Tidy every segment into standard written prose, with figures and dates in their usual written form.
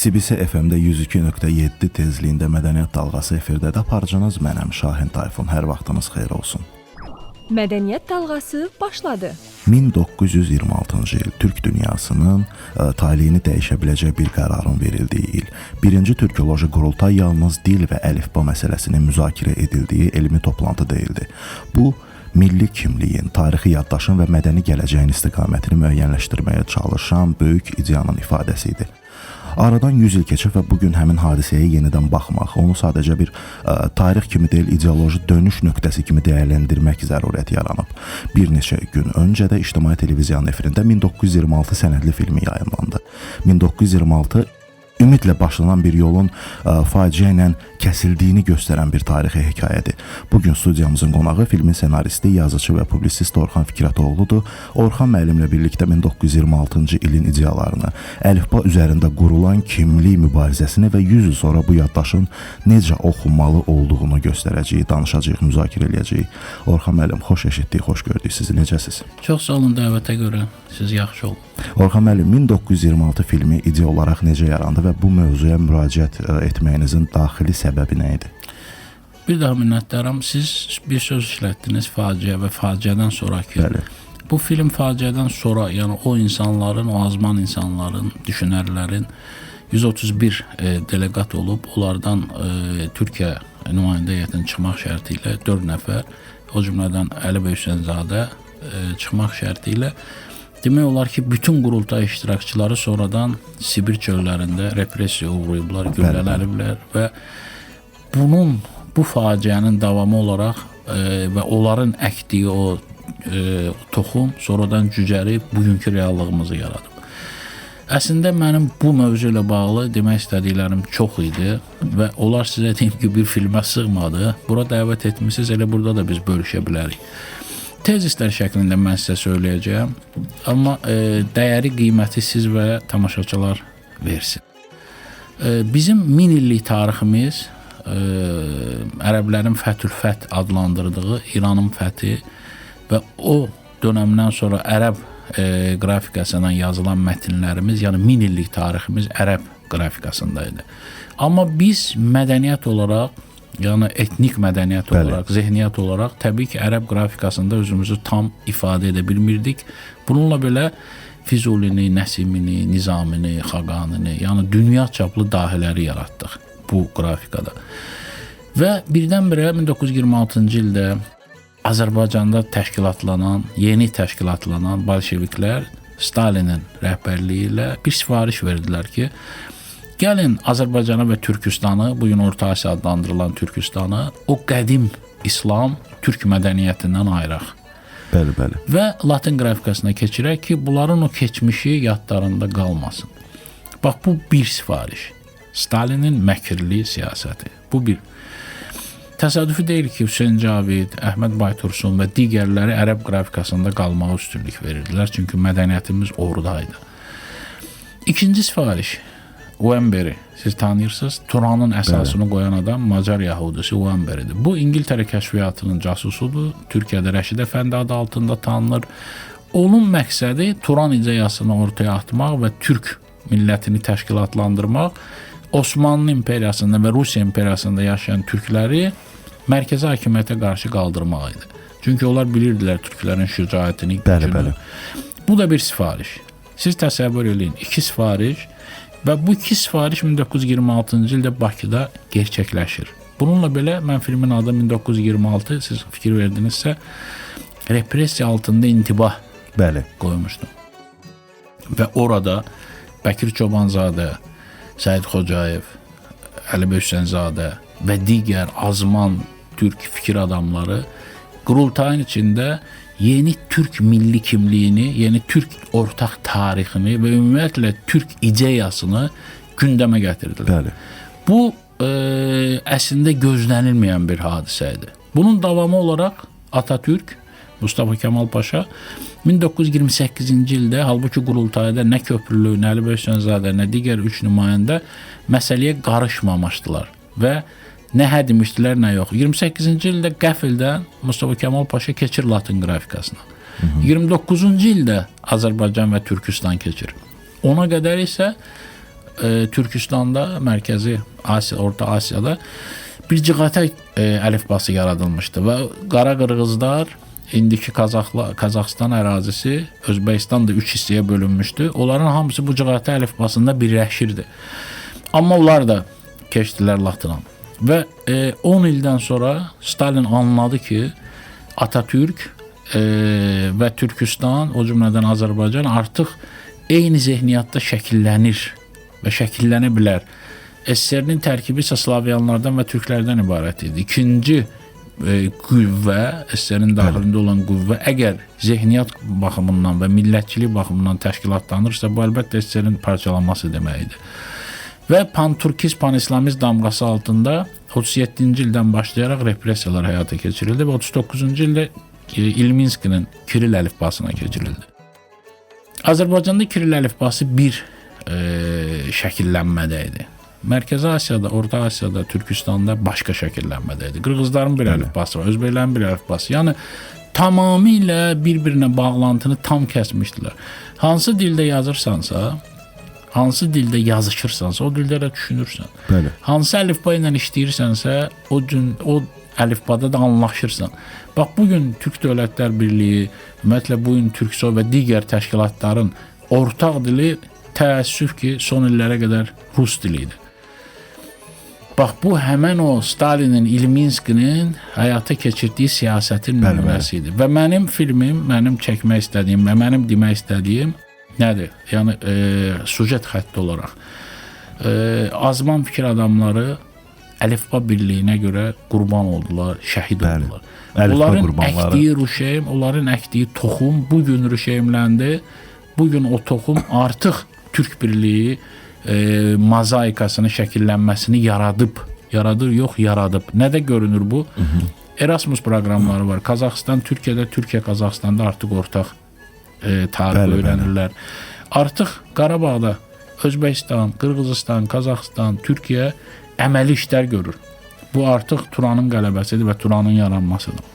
CBC FM-də 102.7 tezliyində mədəniyyət dalğası efirdə də aparıcınız mənəm Şahin Tayfun. Hər vaxtınız xeyir olsun. Mədəniyyət dalğası başladı. 1926-cı il Türk dünyasının taleyini dəyişə biləcək bir qərarın verildiyi il. Birinci Türkoloji Qurultay yalnız dil və əlifba məsələsinin müzakirə edildiyi elmi toplantı deyildi. Bu, milli kimliyin, tarixi yaddaşın və mədəni gələcəyin istiqamətini müəyyənləşdirməyə çalışan böyük ideyanın ifadəsi idi. Aradan 100 il keçib və bugün həmin hadisəyə yenidən baxmaq, onu sadəcə bir tarix kimi deyil, ideoloji dönüş nöqtəsi kimi dəyərləndirmək zəruriyyəti yaranıb. Bir neçə gün öncə də İctimai Televiziyanın efirində 1926 sənədli filmi yayımlandı. 1926 ümidlə başlanan bir yolun faciə ilə kəsildiyini göstərən bir tarixi hekayədir. Bugün studiyamızın qonağı filmin senaristi, yazıcı və publisist Orxan Fikratoğludur. Orxan müəllimlə birlikdə 1926-cı ilin ideyalarını, əlifba üzərində qurulan kimlik mübarizəsini və 100 il sonra bu yaddaşın necə oxunmalı olduğunu göstərəcəyik, danışacağıq, müzakirə edəcəyik. Orxan müəllim, xoş eşitdik, xoş gördük sizi. Necəsiz? Çox sağ olun dəvətə görə. Siz yaxşı olun. Orxan müəllim, 1926 filmi ideya olaraq necə yarandı və bu mövzuya müraciət etməyinizin daxili səbəbi nə idi? Bir daha minnətdaram. Siz bir söz işlətdiniz, faciə və faciədən sonraki. Bəli. Bu film faciədən sonra, yəni o insanların, o azman insanların, düşünərlərin 131 delegat olub, onlardan Türkiyə nümayəndə heyətinin çıxmaq şərti ilə 4 nəfər, o cümlədən Əli bəy Hüseynzadə çıxmaq şərti ilə demək olar ki, bütün qurultay iştirakçıları sonradan Sibir çöllərində repressiya uğrayıblar, güllələniblər və bu faciənin davamı olaraq və onların əkdiyi o toxum sonradan cücərib bugünkü reallığımızı yaradıb. Əslində mənim bu mövzu ilə bağlı demək istədiklərim çox idi və onlar sizə deyim ki, bir filmə sığmadı. Bura dəvət etmişsiniz, elə burada da biz bölüşə bilərik. Tezislər şəklində mən sizə söyləyəcəyəm, amma dəyəri qiyməti siz və tamaşaçılar versin. Bizim 1000 illik tariximiz ərəblərin Fəthül-Fəth adlandırdığı İranın fəthi və o dönəmdən sonra ərəb qrafikasından yazılan mətnlərimiz, yəni 1000 illik tariximiz ərəb qrafikasında idi. Amma biz mədəniyyət olaraq, yəni etnik mədəniyyət olaraq, zehniyyət olaraq təbii ki, ərəb qrafikasında özümüzü tam ifadə edə bilmirdik. Bununla belə Füzulini, Nəsimini, Nizamini, Xaqanini, yəni dünya çaplı dahiləri yaratdıq bu qrafikada. Və birdən-birə 1926-cı ildə Azərbaycanda yeni təşkilatlanan bolşeviklər Stalinin rəhbərliyi ilə bir sifariş verdilər ki, gəlin Azərbaycanı və Türkistanı, bugün Orta Asiya adlandırılan Türkistanı, o qədim İslam, Türk mədəniyyətindən ayıraq. Bəli, bəli. Və Latin qrafikasına keçirək ki, bunların o keçmişi yadlarında qalmasın. Bax, bu bir sifariş. Stalinin məkirli siyasəti. Bu bir. Təsadüfi deyil ki, Hüseyn Cavid, Əhməd Baytursun və digərləri ərəb qrafikasında qalmağa üstünlük verirdilər. Çünki mədəniyyətimiz oradaydı. İkinci sifariş. Uemberi, siz tanıyırsınız. Turanın əsasını qoyan adam Macar Yahudisi Uemberidir. Bu İngiltərə kəşfiyyatının casusudur. Türkiyədə Rəşid Əfəndi adı altında tanınır. Onun məqsədi Turan ideyasını ortaya atmaq və Türk millətini təşkilatlandırmaq, Osmanlı imperiyasında və Rusiya imperiyasında yaşayan türkləri mərkəzi hakimiyyətə qarşı qaldırmaq idi. Çünki onlar bilirdilər türklərin şücaətini, gücünü. Bu da bir sifariş. Siz təsəvvür edin, 2 sifariş və bu 2 sifariş 1926-cı ildə Bakıda gerçəkləşir. Bununla belə mən filmin adı 1926, siz fikir verdinizsə, repressiya altında intibah qoymuşdum. Və orada Bəkir Çobanzadə, Səid Xocayev, Əli bəy Hüseynzadə və digər azman türk fikir adamları qurultayın içində yeni Türk milli kimliyini, yeni Türk ortaq tarixini və ümumiyyətlə Türk ideyasını gündəmə gətirdilər. Bəli. Bu əslində gözlənilməyən bir hadisə idi. Bunun davamı olaraq Atatürk, Mustafa Kemal Paşa 1928-ci ildə, halbuki qurultayda nə Köprülü, nə Əli bəy Hüseynzadə, nə digər 3 nümayəndə məsələyə qarışmamışdılar və nə hə demişdilər, nə yox. 28-ci ildə qəfildən Mustafa Kemal Paşa keçir Latin qrafikasına. 29-cu ildə Azərbaycan və Türkistan keçir. Ona qədər isə Türkistanda, Mərkəzi Asiya, Orta Asiyada bir cığatay əlifbası yaradılmışdı və Qara Qırğızlar, indiki Qazaxıstan ərazisi, Özbəkistan da 3 hissəyə bölünmüşdü. Onların hamısı bu cığatay əlifbasında birləşirdi. Amma onlar da keçdilər Latına. Və 10 ildən sonra Stalin anladı ki, Atatürk və Türkistan, o cümlədən Azərbaycan artıq eyni zehniyyatda şəkillənir və şəkillənə bilər. SSR-nin tərkibi isə Slavyanlardan və Türklərdən ibarət idi. İkinci qüvvə, SSR-nin daxilində olan qüvvə əgər zehniyyat baxımından və millətçilik baxımından təşkilatlanırsa, bu əlbəttə SSR-in parçalanması deməkdir. Və pan-turkist, pan-islamist damğası altında 37-ci ildən başlayaraq repressiyalar həyata keçirildi və 39-cu ildə İlminskinin Kiril əlifbasına keçirildi. Azərbaycanda Kiril əlifbası bir şəkillənmədə idi. Mərkəzi Asiyada, Orta Asiyada, Türkistanda başqa şəkillənmədə idi. Qırğızların bir əlifbası var, Özbəklərin bir əlifbası. Yəni tamamilə bir-birinə bağlantını tam kəsmişdilər. Hansı dildə yazırsansa, hansı dildə yazışırsansa, o dildə də düşünürsən. Bəli. Hansı əlifba ilə işləyirsənsə, o əlifbada da anlaşırsan. Bax, bugün Türk Dövlətlər Birliyi, ümumiyyətlə bugün Türksoy və digər təşkilatların ortaq dili təəssüf ki, son illərə qədər rus dili idi. Bax, bu həmən o Stalinin, İlminskinin həyata keçirdiyi siyasətin nümunəsi idi. Və mənim filmim, mənim çəkmək istədiyim və mənim demək istədiyim nədir? Yəni, sujet xətti olaraq. Azman fikir adamları əlifba birliyinə görə qurban oldular, şəhid oldular. Onların əkdiyi rüşeym, onların əkdiyi toxum bugün rüşeymləndi. Bugün o toxum artıq Türk birliyi mozaikasını, şəkillənməsini yaradır, yox, yaradıb. Nədə görünür bu? Erasmus proqramları var. Qazaxıstan, Türkiyədə, Türkiyə, Qazaxıstanda artıq ortaq tarix öyrənirlər. Artıq Qarabağda Özbəkistan, Qırğızistan, Qazaxıstan, Türkiyə əməli işlər görür. Bu artıq Turanın qələbəsidir və Turanın yaranmasıdır.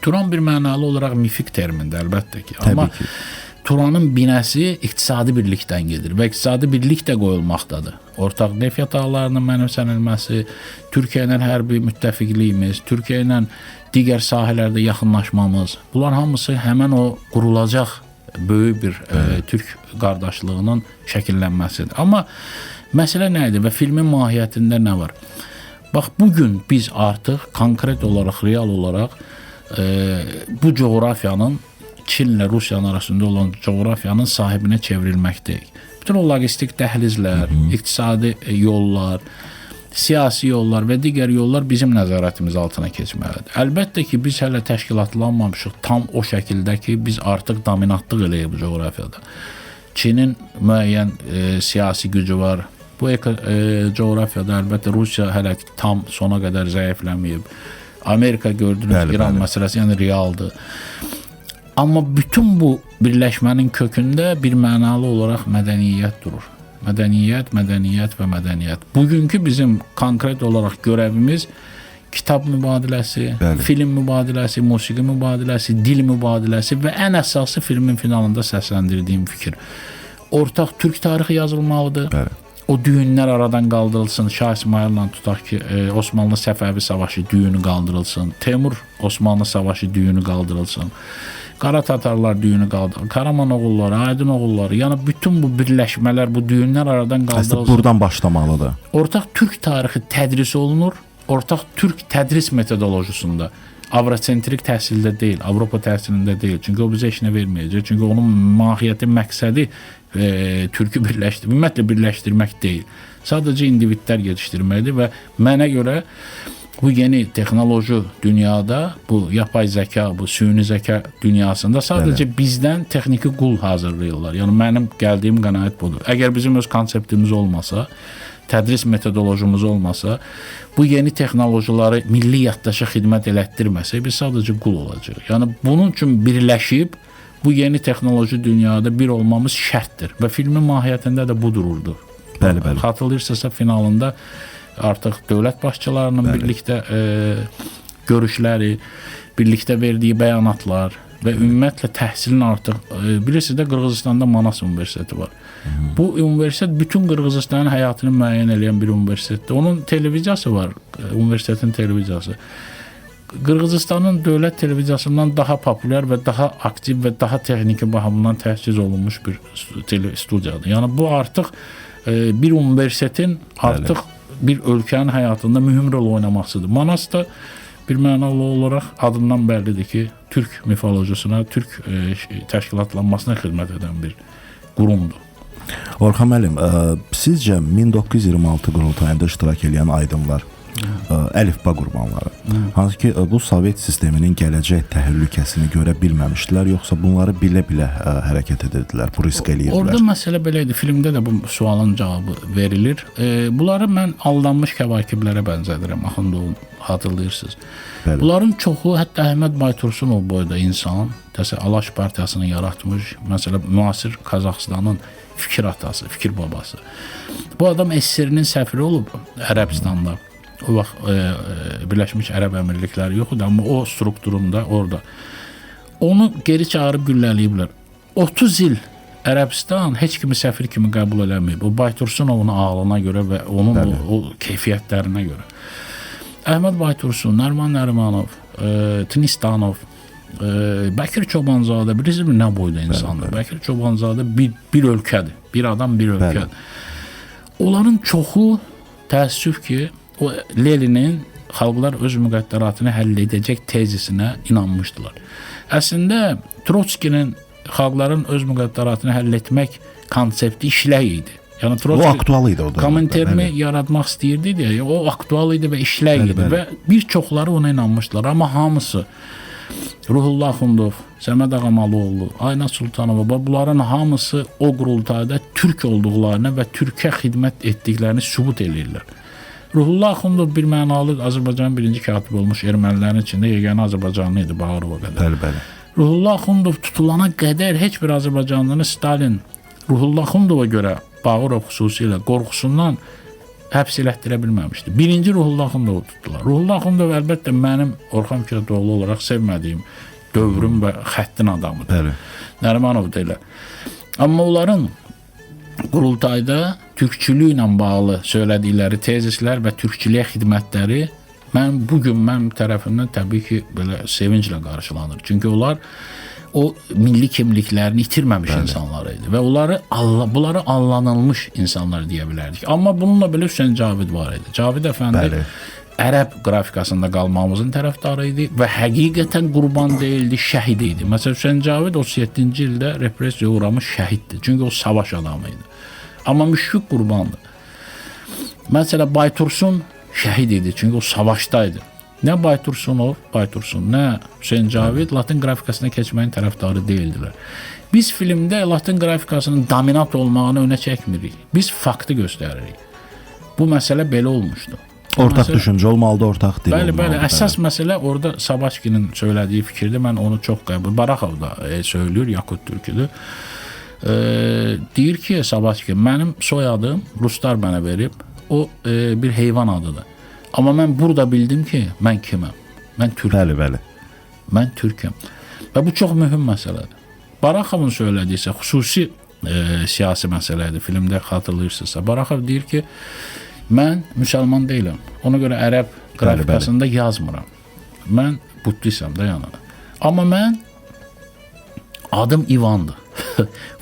Turan bir mənalı olaraq mifik termindir, əlbəttə ki. Amma Turanın binəsi iqtisadi birlikdən gedir və iqtisadi birlik də qoyulmaqdadır. Ortaq neft yataqlarının mənimsənilməsi, Türkiyə ilə hərbi müttəfiqliyimiz, Türkiyə ilə digər sahələrdə yaxınlaşmamız, bunlar hamısı həmən o qurulacaq böyük bir Türk qardaşlığının şəkillənməsidir. Amma məsələ nə idi və filmin mahiyyətində nə var? Bax, bugün biz artıq konkret olaraq, real olaraq bu coğrafiyanın, Çinlə Rusiyanın arasında olan coğrafiyanın sahibinə çevrilməkdəyik. Bütün o logistik dəhlizlər, iqtisadi yollar, siyasi yollar və digər yollar bizim nəzarətimiz altına keçməlidir. Əlbəttə ki, biz hələ təşkilatlanmamışıq tam o şəkildə ki, biz artıq dominatlıq eləyib bu coğrafiyada. Çinin müəyyən siyasi gücü var. Bu coğrafiyada əlbəttə Rusiya hələ tam sona qədər zəifləməyib. Amerika gördüyünüz İran məsələsi yəni realdır. Amma bütün bu birləşmənin kökündə bir mənalı olaraq mədəniyyət durur. Mədəniyyət və mədəniyyət. Bugünkü bizim konkret olaraq görevimiz kitab mübadiləsi, film mübadiləsi, musiqi mübadiləsi, dil mübadiləsi və ən əsası filmin finalında səsləndirdiyim fikir. Ortaq Türk tarixi yazılmalıdır. O düyünlər aradan qaldırılsın. Şah İsmayıl'la tutaq ki, Osmanlı Səfəvi savaşı düyünü qaldırılsın. Teymur Osmanlı savaşı düyünü qaldırılsın. Qara Tatarlar düyünü qaldırılsın. Karaman oğulları, Aydın oğulları. Yəni bütün bu birləşmələr, bu düyünlər aradan qaldırılsın. Aslında buradan başlamalıdır. Ortaq Türk tarixi tədris olunur. Ortaq Türk tədris metodolojisində. Avrosentrik təhsildə deyil, Avropa təhsilində deyil. Çünki o bizə heç nə verməyəcək. Çünki onun mahiyyəti, məqsədi Türkü birləşdirmək, ümumiyyətlə birləşdirmək deyil. Sadəcə individlər yetişdirməkdir və mənə görə bu yeni texnoloji dünyada, bu yapay zəka, bu süni zəka dünyasında sadəcə bizdən texniki qul hazırlayırlar. Yəni mənim gəldiyim qənaət budur. Əgər bizim öz konseptimiz olmasa, tədris metodolojimiz olmasa, bu yeni texnologiyaları milli yaddaşa xidmət elətdirməsə, biz sadəcə qul olacaq. Yəni bunun üçün birləşib bu yeni texnoloji dünyada bir olmamız şərtdir və filmin mahiyyətində də bu dururdu. Bəli. Xatırlayırsınızsa finalında artıq dövlət başçılarının birlikdə görüşləri, birlikdə verdiyi bəyanatlar, və ümumiyyətlə təhsilin artıq bilirsiniz də Qırğızstanda Manas Universiteti var. Bu universitet bütün Qırğızstanın həyatını müəyyən edən bir universitetdir. Onun televiziyası var, universitetin televiziyası. Qırğızstanın dövlət televiziyasından daha populyar və daha aktiv və daha texniki baxımdan təchiz olunmuş bir studiyadır. Yəni bu artıq bir universitetin artıq bir ölkənin həyatında mühüm rol oynamasıdır. Manas da bir mənalı olaraq adından bəllidir ki, Türk mifolojisine, Türk təşkilatlanmasına xidmət edən bir qurumdur. Orxan müəllim, sizcə 1926 qurultayında iştirak edən aydınlar, əlifba qurbanları, hansı ki bu Sovet sisteminin gələcək təhlükəsini görə bilməmişdilər, yoxsa bunları bilə-bilə hərəkət edirdilər, bu risk eləyirdilər? Orada məsələ belə idi, filmdə də bu sualın cavabı verilir. Bunları mən aldanmış kəvakiblərə bənzədirəm, Axundovun, hatırlayırsınız. Bəli. Bunların çoxu, hətta Əhməd Baytursunov boyda insan, Alaş Partiyasını yaratmış, məsələ müasir Qazaxıstanın fikir atası, fikir babası. Bu adam SSR-nin səfiri olub Ərəbistanda. O vaxt Birləşmiş Ərəb Əmirlikləri yox idi, amma o strukturunda orada. Onu geri çağırıb gülləliyiblər. 30 il Ərəbistan heç kimi səfir kimi qəbul eləməyib. O Baytursunovun ağlına görə və onun o keyfiyyətlərinə görə. Əhməd Baytursun, Nərman Nərimanov, Tinistanov, Bəkir Çobanzadə, bilirsiniz mi nə boyda insandır? Bəkir Çobanzadə bir ölkədir. Bir adam, bir ölkədir. Onların çoxu təəssüf ki, o Leninin xalqlar öz müqəddəratını həll edəcək tezisinə inanmışdılar. Əslində Trotskinin xalqların öz müqəddəratını həll etmək konsepti işlək idi. Yəni o aktual idi o da. Kominterni yaratmaq istəyirdi deyə, o aktual idi və işlək idi və bir çoxları ona inanmışdılar, amma hamısı Ruhullah Axundov, Səməd Ağamalıoğlu, Ayna Sultanova, bunların hamısı o qurultayda türk olduqlarını və türkə xidmət etdiklərini sübut edirlər. Ruhullah Axundov bir mənalı Azərbaycanın birinci katibi olmuş, ermənilərin içində yeganə Azərbaycanlı idi Bağırova qədər. Bəli. Ruhullah Axundov tutulana qədər heç bir Azərbaycanlını Stalin Ruhullah Axundova görə Bağırov xüsusilə qorxusundan həbs elətdirə bilməmişdi. Birinci Ruhullah Axundovu tutdular. Ruhullah Axundov əlbəttə mənim Orxan Fikrətoğlu olaraq sevmədiyim dövrün və xəttin adamıdır. Bəli. Nərimanov da elə. Amma onların qurultayda türkçülüklə bağlı söylədikləri tezislər və türkçülüyə xidmətləri mənim tərəfimdən təbii ki, belə sevinclə qarşılanır. Çünki onlar o milli kimliklərini itirməmiş insanlar idi və bunları allanılmış insanlar deyə bilərdik. Amma bununla belə Hüseyn Cavid var idi. Cavid əfəndi ərəb qrafikasında qalmamızın tərəfdarı idi və həqiqətən qurban deyildi, şəhid idi. Məsələn, Hüseyn Cavid 37-ci ildə repressiyaya uğramış şəhiddir. Çünki o savaş adamı idi. Amma müşfiq qurbandı. Məsələn, Baytursun şəhid idi, çünki o savaşdaydı. Nə Baytursun, nə Hüseyn Cavid Latin qrafikasına keçməyin tərəfdarı deyildilər. Biz filmdə Latin qrafikasının dominant olmağını önə çəkmirik. Biz faktı göstəririk. Bu məsələ belə olmuşdu. Ortaq düşüncə olmalıdır, ortaq dil olmalıdır. Bəli, əsas məsələ orada Sabaçkinin söylədiyi fikirdir. Mən onu çox qəbul. Baraxov da söylüyor, Yakut türküdür. Deyir ki, Sabaçki, mənim soyadım Ruslar mənə verib, o bir heyvan adıdır. Amma mən burada bildim ki, mən kiməm? Mən türkəm. Bəli. Mən türkəm. Və bu çox mühüm məsələdir. Baraxovun söylədiyi isə xüsusi siyasi məsələdir. Filmdə xatırlayırsınızsa. Baraxov deyir ki, mən müsəlman deyiləm. Ona görə ərəb qrafikasında yazmıram. Mən buddisəm də yəni. Amma mən adım İvandır.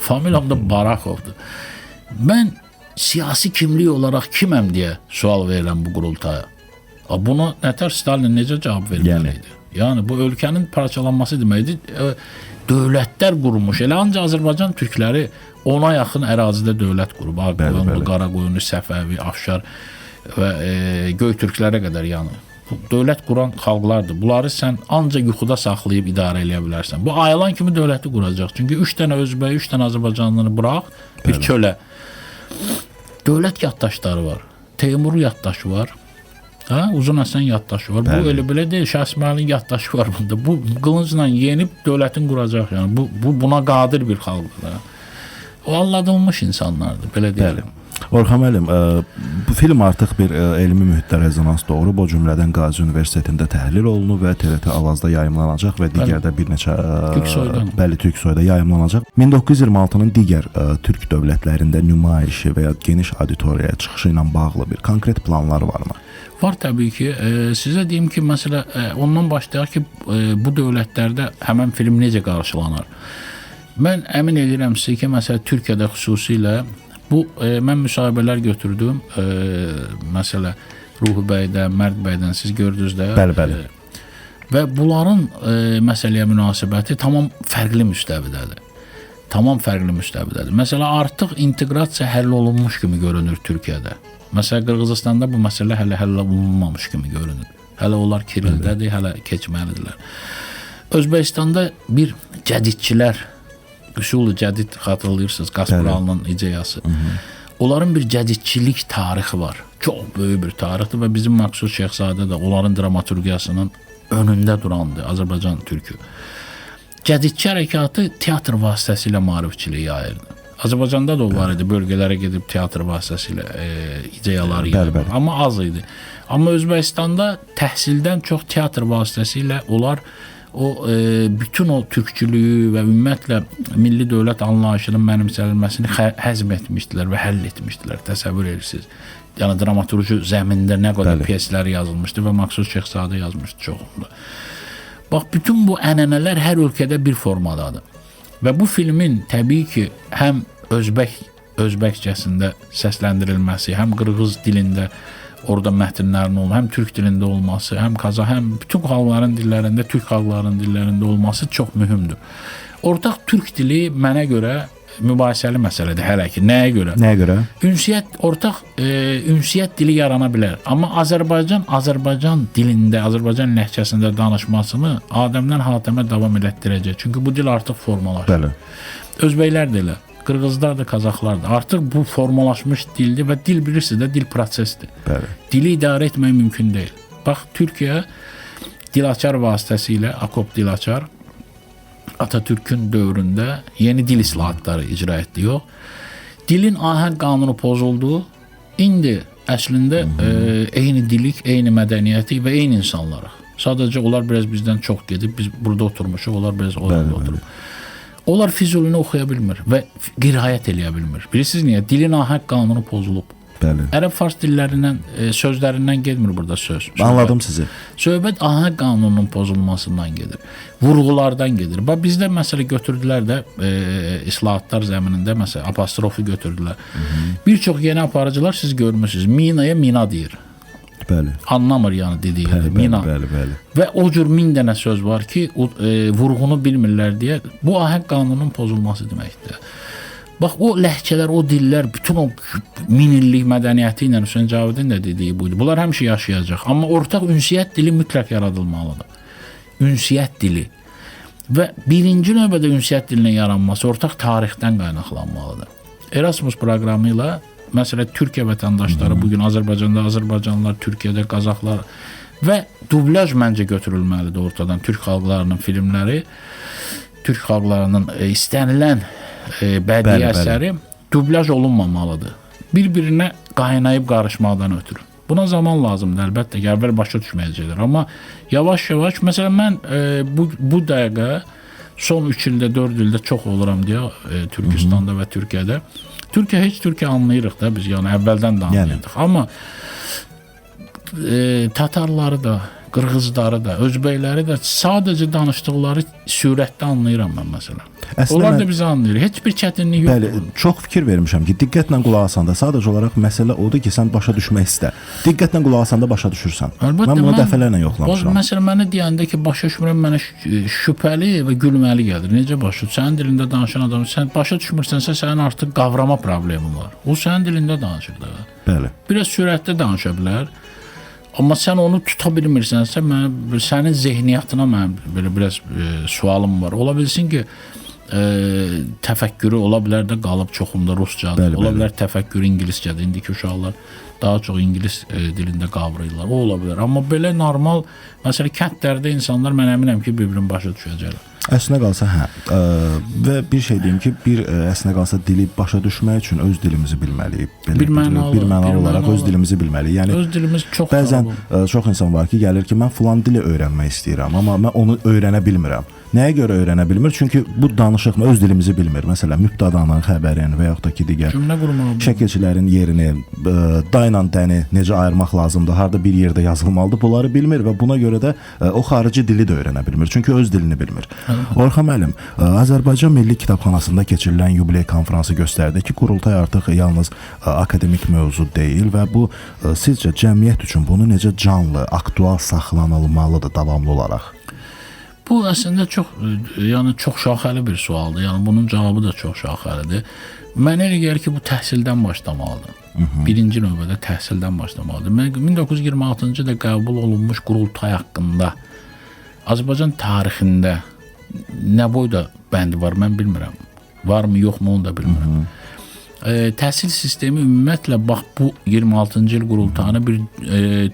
Familiyam da Baraxovdur. Mən siyasi kimlik olaraq kiməm deyə sual verirəm bu qurultaya. Buna nətər Stalin necə cavab verməliydi? Yəni bu ölkənin parçalanması deməkdir. Dövlətlər qurmuş. Elə ancaq Azərbaycan türkləri ona yaxın ərazidə dövlət qurub. Ağqoyunlu, Qaraqoyunlu, Səfəvi, Afşar və Göytürklərə qədər yəni. Dövlət quran xalqlardır. Bunları sən ancaq yuxuda saxlayıb idarə eləyə bilərsən. Bu ayılan kimi dövləti quracaq. Çünki 3 dənə özbəyi, 3 dənə Azərbaycanlını burax bir çölə. Dövlət yaddaşları var. Teymur yaddaşı var. Uzun Həsən yaddaşı var. Bu elə belə deyil. Şah İsmailin yaddaşı var bunda. Bu qılıncla yenib dövlətin quracaq. Yəni bu buna qadir bir xalqdır. O alladılmış insanlardır. Belə deyil. Orxan müəllim, bu film artıq bir elmi mühitdə rezonans doğurub. O cümlədən Qazi Universitetində təhlil olunub və TRT Avazda yayımlanacaq və digər də bir neçə Türksoyda yayımlanacaq. 1926-nın digər türk dövlətlərində nümayişi və ya geniş auditoriyaya çıxışı ilə bağlı bir konkret planlar varmı? Var təbii ki. Sizə deyim ki, məsələ ondan başlayaq ki, bu dövlətlərdə həmin film necə qarşılanır? Mən əmin edirəm sizə ki, məsələ Türkiyədə xüsusilə mən müsahibələr götürdüm. Məsələ Ruhi bəydən, Mərd bəydən siz gördünüz də. Bəli. Və bunların məsələyə münasibəti tamam fərqli müstəvidədir. Məsələ artıq inteqrasiya həll olunmuş kimi görünür Türkiyədə. Məsələn, Qırğızstanda bu məsələ həll olunmamış kimi görünür. Hələ onlar kirildədir, hələ keçməlidirlər. Özbəkistanda bir cədidçilər, Üsul-u Cədid xatırlayırsınız, Qasparalının ideyası. Onların bir cədidçilik tarixi var. Çox böyük bir tarixdir və bizim Məqsud Şəhzadə də onların dramaturgiyasının önündə durandır, Azərbaycan türkü. Cədidçi hərəkatı teatr vasitəsilə maarifçiliyi yayırdı. Azərbaycanda da o var idi, bölgələrə gedib teatr vasitəsilə ideyalar yayırdı. Amma az idi. Amma Özbəkistanda təhsildən çox teatr vasitəsilə onlar bütün o türkçülüyü və ümumiyyətlə milli dövlət anlayışının mənimsənilməsini həzm etmişdilər və həll etmişdilər. Təsəvvür edirsiniz. Yəni dramaturji zəmində nə qədər pyeslər yazılmışdı və Məqsud Şəhzadə yazmışdı çoxunda. Bax, bütün bu ənənələr hər ölkədə bir formadadır. Və bu filmin təbii ki, həm özbəkcəsində səsləndirilməsi, həm qırğız dilində orada mətnlərin olması, həm türk dilində olması, həm Qazax, həm bütün xalqların dillərində, türk xalqlarının dillərində olması çox mühümdür. Ortaq türk dili mənə görə mübahisəli məsələdir hələ ki. Nəyə görə? Ünsiyyət dili yarana bilər. Amma Azərbaycan dilində, Azərbaycan ləhcəsində danışmasını Adəmdən Hatəmə davam elətdirəcək. Çünki bu dil artıq formalaşır. Özbəklər də elə. Qırğızlar da, Qazaxlar da. Artıq bu formalaşmış dildir və dil bilirsiniz də dil prosesdir. Dili idarə etmək mümkün deyil. Bax, Türkiyə Dilaçar vasitəsilə, Akop Dilaçar Atatürk'ün dövründə yeni dil islahatları icra etdi. Dilin ahəng qanunu pozuldu. İndi əslində eyni dilik, eyni mədəniyyəti və eyni insanlarıq. Sadəcə onlar biraz bizdən çox gedib, biz burada oturmuşuq, onlar biraz orada oturub. Onlar Füzulini oxuya bilmir və qiraət eləyə bilmir. Bilirsiniz niyə? Dilin ahəng qanunu pozulub. Ərəb-fars dillərindən, sözlərindən getmir burada söz. Anladım sizi. Söhbət ahəng qanununun pozulmasından gedir. Vurğulardan gedir. Bax, bizdə məsələ götürdülər də islahatlar zəminində, məsələ apostrofu götürdülər. Bir çox yeni aparıcılar siz görmüsünüz. Minaya mina deyir. Anlamır yəni dediyi mina. Və o cür 1000 dənə söz var ki, vurğunu bilmirlər deyə bu ahəng qanunun pozulması deməkdir. Bax, o ləhcələr, o dillər, bütün o 1000 illik mədəniyyəti ilə Hüseyn Cavidin də dediyi buydu. Bunlar həmişə yaşayacaq. Amma ortaq ünsiyyət dili mütləq yaradılmalıdır. Ünsiyyət dili. Və birinci növbədə ünsiyyət dilinin yaranması ortaq tarixdən qaynaqlanmalıdır. Erasmus proqramı ilə məsələn Türkiyə vətəndaşları bugün Azərbaycanda, Azərbaycanlılar, Türkiyədə, Qazaxlar və dublyaj məncə götürülməlidir ortadan. Türk xalqlarının filmləri, Türk xalqlarının istənilən bədii əsəri dublyaj olunmamalıdır. Bir-birinə qaynayıb qarışmaqdan ötürü. Buna zaman lazımdır əlbəttə ki, əvvəl başa düşməyəcəklər. Amma yavaş-yavaş, məsələn mən bu dəqiqə son 3 ildə, 4 ildə çox oluram deyə Türkistanda və Türkiyədə. Türkiyə anlayırıq da biz, yəni əvvəldən də anlayırdıq. Amma Tatarları da, Qırğızları da, Özbəkləri də sadəcə danışdıqları sürətdə anlayıram mən məsələn. Onlar da bizi anlayır. Heç bir çətinlik yoxdur. Bəli, çox fikir vermişəm ki, diqqətlə qulaq asanda sadəcə olaraq məsələ odur ki, sən başa düşmək istə. Diqqətlə qulaq asanda başa düşürsən. Əlbəttə, mən bunu dəfələrlə yoxlamışam. Məsələn, mənə deyəndə ki, başa düşmürəm, mənə şübhəli və gülməli gəlir. Necə başa? Sənin dilində danışan adam, sən başa düşmürsənsə, sənin artıq qavrama problemin var. O sənin dilində danışır da. Bəli. Biraz sürətli danışa bilər. Amma sən onu tuta bilmirsənsə, sənin zehniyyatına mənim belə biraz sualım var. Ola bilsin ki, təfəkkürü ola bilər də qalıb çoxunda ruscadır. Ola bilər təfəkkürü ingiliscədir. İndiki uşaqlar daha çox ingilis dilində qavrayırlar. O ola bilər. Amma belə normal, məsələn, kəndlərdə insanlar mən əminəm ki, bir-birini başa düşəcəklər. Əslində qalsa hə. Və bir şey deyim ki, əslində qalsa dili başa düşmək üçün öz dilimizi bilməliyik. Bir mənalı olaraq öz dilimizi bilməliyik. Yəni öz dilimiz çox bəzən çox insan var ki, gəlir ki, mən filan dili öyrənmək istəyirəm, amma mən onu öyrənə bilmirəm. Nəyə görə öyrənə bilmir? Çünki bu danışıq öz dilimizi bilmir. Məsələn, mübtədanın, xəbərin və yaxud da ki, digər şəkilçilərin yerini, da ilə dəni necə ayırmaq lazımdır, harda bir yerdə yazılmalıdır, bunları bilmir və buna görə də o xarici dili də öyrənə bilmir. Çünki öz dilini bilmir. Orxan müəllim, Azərbaycan Milli Kitabxanasında keçirilən yubiley konfransı göstərdi ki, qurultay artıq yalnız akademik mövzu deyil və bu sizcə cəmiyyət üçün bunu necə canlı, aktual saxlanılmalıdır davamlı olaraq? Bu əslində çox şaxəli bir sualdır. Yəni bunun cavabı da çox şaxəlidir. Mənə elə gəlir ki, bu təhsildən başlamalıdır. Birinci növbədə təhsildən başlamalıdır. Mən 1926-cı ildə qəbul olunmuş qurultay haqqında Azərbaycan tarixində nə boyda bəndi var, mən bilmirəm. Varmı, yoxmu, onu da bilmirəm. Təhsil sistemi ümumiyyətlə bax bu 26-cı il qurultayını bir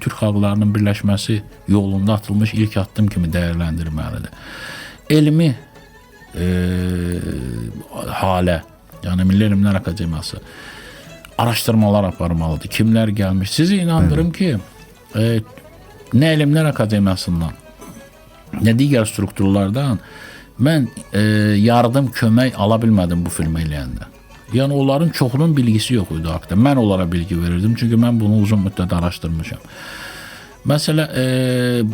Türk xalqlarının birləşməsi yolunda atılmış ilk addım kimi dəyərləndirməlidir. Elmi halə, yəni Milli Elmlər Akademiyası araşdırmalar aparmalıdır. Kimlər gəlmiş? Sizi inandırım ki, nə Elmlər Akademiyasından, nə digər strukturlardan mən yardım, kömək ala bilmədim bu filmi eləyəndə. Yəni onların çoxunun bilgisi yox idi haqqda. Mən onlara bilgi verirdim, çünki mən bunu uzun müddət araşdırmışam. Məsələn,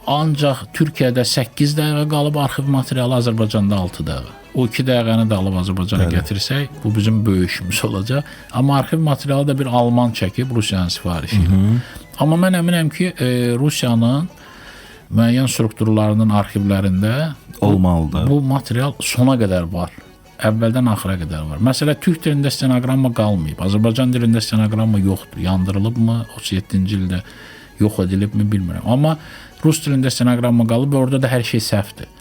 ancaq Türkiyədə 8 dəqiqə qalıb arxiv materialı, Azərbaycanda 6 dəqiqə. O 2 dəqiqəni də alıb Azərbaycana gətirsək, bu bizim böyük işimiz olacaq. Amma arxiv materialı da bir Alman çəkib Rusiyanın sifarişi ilə. Amma mən əminəm ki, Rusiyanın müəyyən strukturlarının arxivlərində olmalıdır. Bu material sona qədər var. Əvvəldən axıra qədər var. Məsələn, türk dilində stenoqramma qalmayıb. Azərbaycan dilində stenoqramma yoxdur. Yandırılıbmı? 37-ci ildə yox edilibmi bilmirəm. Amma rus dilində stenoqramma qalıb və orada da hər şey səhvdir.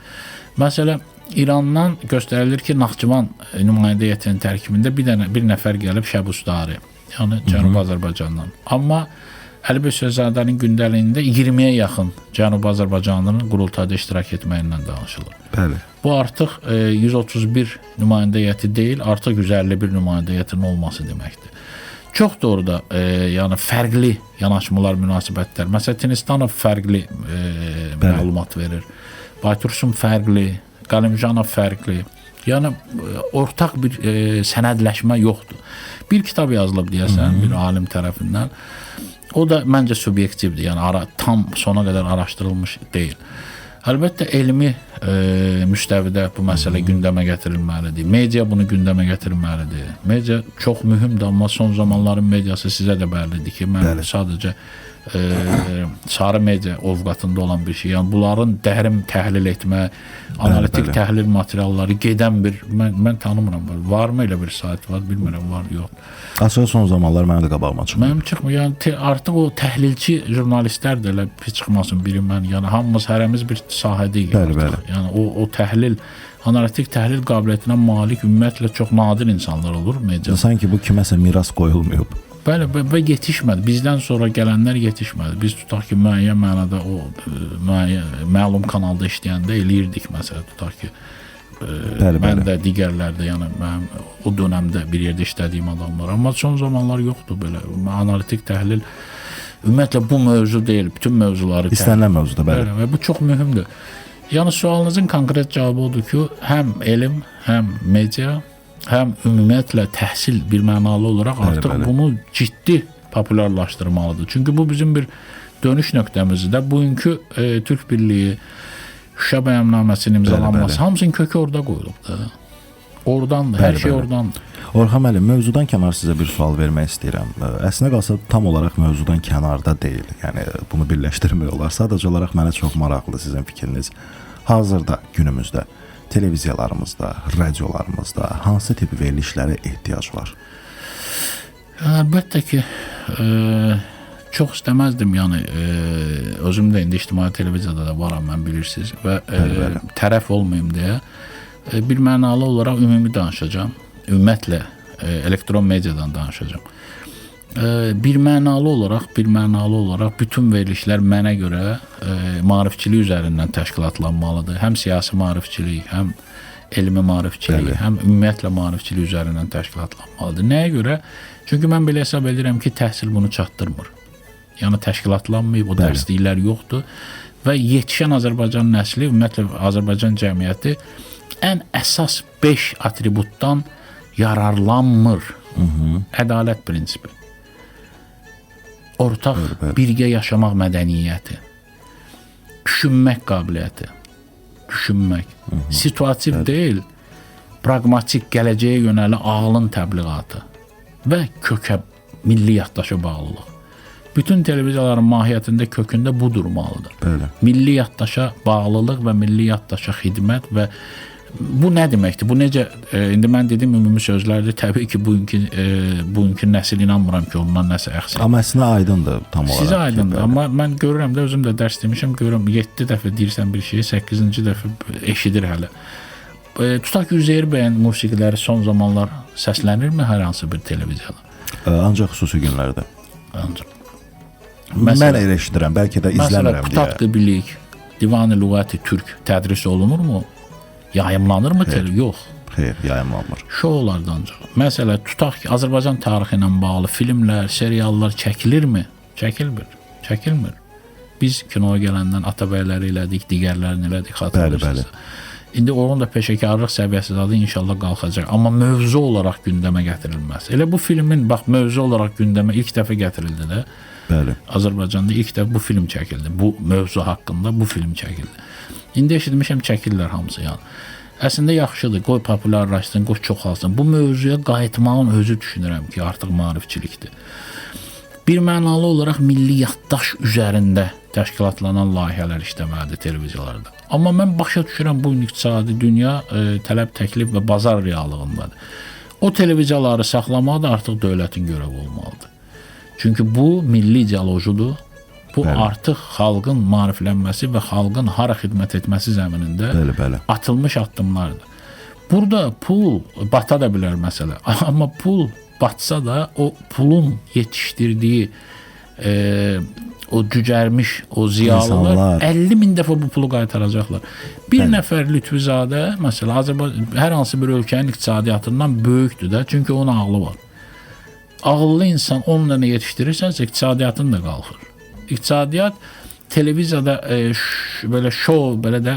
Məsələn, İrandan göstərilir ki, Naxçıvan nümayəndə heyətinin tərkibində bir nəfər gəlib Şəbustari, yəni Cənubi Azərbaycandan. Amma Əli bəy Sözadənin gündəliyində 20-yə yaxın Cənubi Azərbaycanlının qurultayda iştirak etməyindən danışılır. Bəli. Bu artıq 131 nümayəndə heyəti deyil, artıq 151 nümayəndə heyətinin olması deməkdir. Çox doğru da yəni fərqli yanaşmalar, münasibətlər. Məsələn, Tinistanov fərqli məlumat verir. Baytursun fərqli, Qalimjanov fərqli. Yəni ortaq bir sənədləşmə yoxdur. Bir kitab yazılıb deyəsən bir alim tərəfindən. O da məncə subyektivdir. Yəni tam sona qədər araşdırılmış deyil. Əlbəttə elmi müstəvidə bu məsələ gündəmə gətirilməlidir. Media bunu gündəmə gətirməlidir. Media çox mühümdür, amma son zamanların mediası sizə də bəllidir ki, mən sadəcə sarı media ovqatında olan bir şey. Yəni bunların dərin təhlil etmə, analitik təhlil materialları gedən bir mən tanımıram. Varmı elə bir sayt var, bilmirəm, var, yox. Açığı son zamanlar mənim də qabağıma çıxmır. Mənim çıxmır. Yəni artıq o təhlilçi jurnalistlər də elə pis çıxmasın biri mən. Yəni hamımız hərəmiz bir sahədəyik artıq. Yəni o təhlil, analitik təhlil qabiliyyətinə malik ümumiyyətlə çox nadir insanlar olur mediada. Sanki bu kiməsə miras qoyulmayıb. Bəli, və yetişmədi. Bizdən sonra gələnlər yetişmədi. Biz tutaq ki, müəyyən mənada o məlum kanalda işləyəndə eləyirdik, məsələn, tutaq ki, mən də digərlər də, yəni mənim o dönəmdə bir yerdə işlədiyim adamlar. Amma son zamanlar yoxdur belə. Analitik təhlil ümumiyyətlə bu mövzu deyil, bütün mövzuları istənilən mövzudur, bəli. Və bu çox mühümdür. Yəni sualınızın konkret cavabı odur ki, həm elm, həm media, həm ümumiyyətlə təhsil bir mənalı olaraq artıq bunu ciddi populyarlaşdırmalıdır. Çünki bu bizim bir dönüş nöqtəmizdir. Bugünkü Türk Birliyi, Şuşa bəyannaməsinin imzalanması, hamısının kökü orada qoyulubdur. Oradandır, hər şey oradandır. Orxan müəllim, mövzudan kənar sizə bir sual vermək istəyirəm. Əslində qalsa tam olaraq mövzudan kənarda deyil. Yəni bunu birləşdirmək olar. Sadəcə olaraq mənə çox maraqlıdır sizin fikriniz. Hazırda, günümüzdə televiziyalarımızda, radiolarımızda hansı tip verilişlərə ehtiyac var? Əlbəttə ki, çox istəməzdim, yəni özüm də indi ictimai televiziyada da varam, mən bilirsiniz və tərəf olmayım deyə bir mənalı olaraq ümumi danışacağam. Ümumiyyətlə elektron mediadan danışacağam. birmənalı olaraq bütün verilişlər mənə görə maarifçilik üzərindən təşkilatlanmalıdır. Həm siyasi maarifçilik, həm elmi maarifçilik, həm ümumiyyətlə maarifçilik üzərindən təşkilatlanmalıdır. Nəyə görə? Çünki mən belə hesab edirəm ki, təhsil bunu çatdırmır. Yəni təşkilatlanmayıb, o dərsliklər yoxdur və yetişən Azərbaycan nəsli, ümumiyyətlə Azərbaycan cəmiyyəti ən əsas 5 atributdan yararlanmır. Ədalət prinsipi, ortaq birgə yaşamaq mədəniyyəti, düşünmək qabiliyyəti, situativ deyil, praqmatik, gələcəyə yönəli ağlın təbliğatı və kökə, milli yaddaşa bağlılıq. Bütün televiziyaların mahiyyətində kökündə bu durmalıdır. Milli yaddaşa bağlılıq və milli yaddaşa xidmət və bu nə deməkdir? Bu necə, indi mən dedim ümumi sözlərdir. Təbii ki, bugünkü nəsil inanmıram ki, ondan nəsə əxsək. Amma əslində aydındır tam olaraq. Sizə aydındır, amma mən görürəm də, özüm də dərs demişəm, görürəm 7 dəfə deyirsən bir şeyi, 8-ci dəfə eşidir hələ. Tutaq ki, Üzeyir bəyin musiqiləri son zamanlar səslənirmi hər hansı bir televiziyada? Ancaq xüsusi günlərdə. Ancaq. Mən elə eşidirəm, bəlkə də izləmirəm deyə. Məsələn, Kutab Qıbilik, Divan-ı Lüğəti Türk tədris olunurmu? Yayımlanırmı? Yox. Xeyr, yayımlanmır. Şoulardan ancaq. Məsələn, tutaq ki, Azərbaycan tarixi ilə bağlı filmlər, seriallar çəkilirmi? Çəkilmir. Biz kinoya gələndən Atabəyləri elədik, digərlərini elədik, xatırlayırsınız. İndi onun da peşəkarlıq səviyyəsi adı inşallah qalxacaq. Amma mövzu olaraq gündəmə gətirilməz. Elə bu filmin, bax, mövzu olaraq gündəmə ilk dəfə gətirildi də. Bəli. Azərbaycanda ilk dəfə bu film çəkildi. Bu mövzu haqqında bu film çəkildi. İndi eşitmişəm çəkirlər hamısı yəni. Əslində yaxşıdır, qoy populyarlaşsın, qoy çoxalsın. Bu mövzuya qayıtmağın özü düşünürəm ki, artıq maarifçilikdir. Birmənalı olaraq milli yaddaş üzərində təşkilatlanan layihələr işləməlidir televiziyalarda. Amma mən başa düşürəm bu iqtisadi dünya tələb, təklif və bazar reallığındadır. O televiziyaları saxlamaq da artıq dövlətin görəvi olmalıdır. Çünki bu milli dialojudur. Bu artıq xalqın maariflənməsi və xalqın hara xidmət etməsi zəminində atılmış addımlardır. Burada pul bata da bilər məsələ. Amma pul batsa da o pulun yetişdirdiyi o cücərmiş o ziyalılar 50.000 dəfə bu pulu qaytaracaqlar. Bir nəfər Lütfüzadə məsələn Azərbaycan hər hansı bir ölkənin iqtisadiyyatından böyükdür də, çünki onun ağlı var. Ağıllı insan onunla nə yetişdirirsənsə iqtisadiyyatın da qalxır. İqtisadiyyat televiziyada belə şou, belə də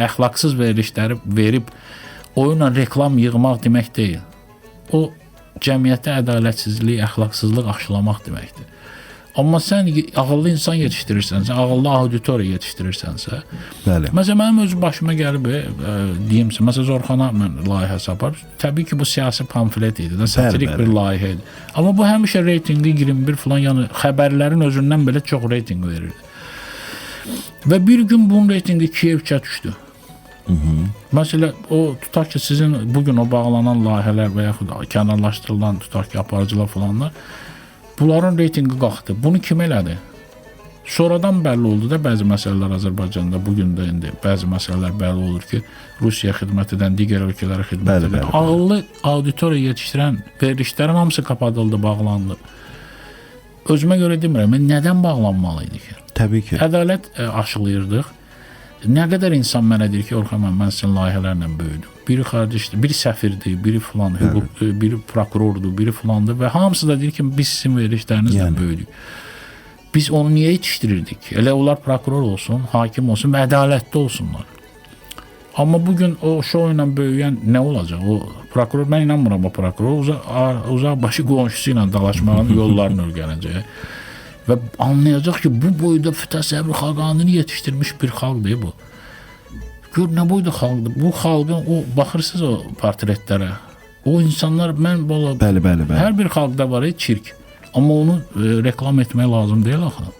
əxlaqsız verilişləri verib oyunla reklam yığmaq demək deyil. O cəmiyyətə ədalətsizlik, əxlaqsızlıq aşılamaq deməkdir. Amma sən ağıllı insan yetişdirirsənsə, ağıllı auditoriya yetişdirirsənsə, məsələn, mənim öz başıma gəlib, deyimsə, məsələn, Zorxana mən layihəsi aparıb, təbii ki, bu siyasi pamflet idi, satirik bir layihə idi. Amma bu həmişə reytingi 21 falan, yəni xəbərlərin özündən belə çox reyting verirdi. Və bir gün bunun reytingi 2-yə 3-ə düşdü. Məsələn, o tutaq ki, sizin bugün o bağlanan layihələr və yaxud kənarlaşdırılan tutaq ki, aparıcılar falanlar, bunların reytingi qalxdı. Bunu kim elədi? Sonradan bəlli oldu da bəzi məsələlər Azərbaycanda, bugün də indi bəzi məsələlər bəlli olur ki, Rusiya xidmət edən, digər ölkələrə xidmət edən, ağıllı auditoriya yetişdirən verilişlərin hamısı qapadıldı, bağlandı. Özümə görə demirəm, nədən bağlanmalıydı ki? Təbii ki. Ədalət aşılayırdıq. Nə qədər insan mənə deyir ki, Orxan mən sizin layihələrlə böyüdüm. Biri xaricdir, biri səfirdir, biri filan, biri prokurordur, biri filandır və hamısı da deyir ki, biz sizin verilişlərinizlə böyüdük. Biz onu niyə yetişdirirdik? Elə onlar prokuror olsun, hakim olsun və ədalətli olsunlar. Amma bugün o şou ilə böyüyən nə olacaq? O prokuror, mən inanmıram o prokuror, uzaq başı qonşusu ilə dalaşmağın yollarını öyrənəcək. Və anlayacaq ki, bu boyda Təsəvvür Xaqanını yetişdirmiş bir xalqdır bu. Gör, nə boyda xalqdır. Bu xalqın, baxırsınız o portretlərə. O insanlar, mən hər bir xalqda var, çirk. Amma onu reklam etmək lazım deyil axı.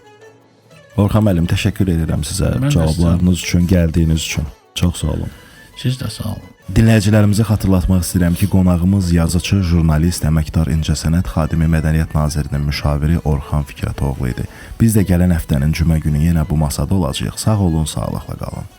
Orxan müəllim, təşəkkür edirəm sizə cavablarınız üçün, gəldiyiniz üçün. Çox sağ olun. Siz də sağ olun. Dinləyicilərimizə xatırlatmaq istəyirəm ki, qonağımız yazıcı, jurnalist, əməkdar İncəsənət xadimi Mədəniyyət Nazirinin müşaviri Orxan Fikrətoğlu idi. Biz də gələn həftənin cümə günü yenə bu masada olacağıq. Sağ olun, sağlıqla qalın.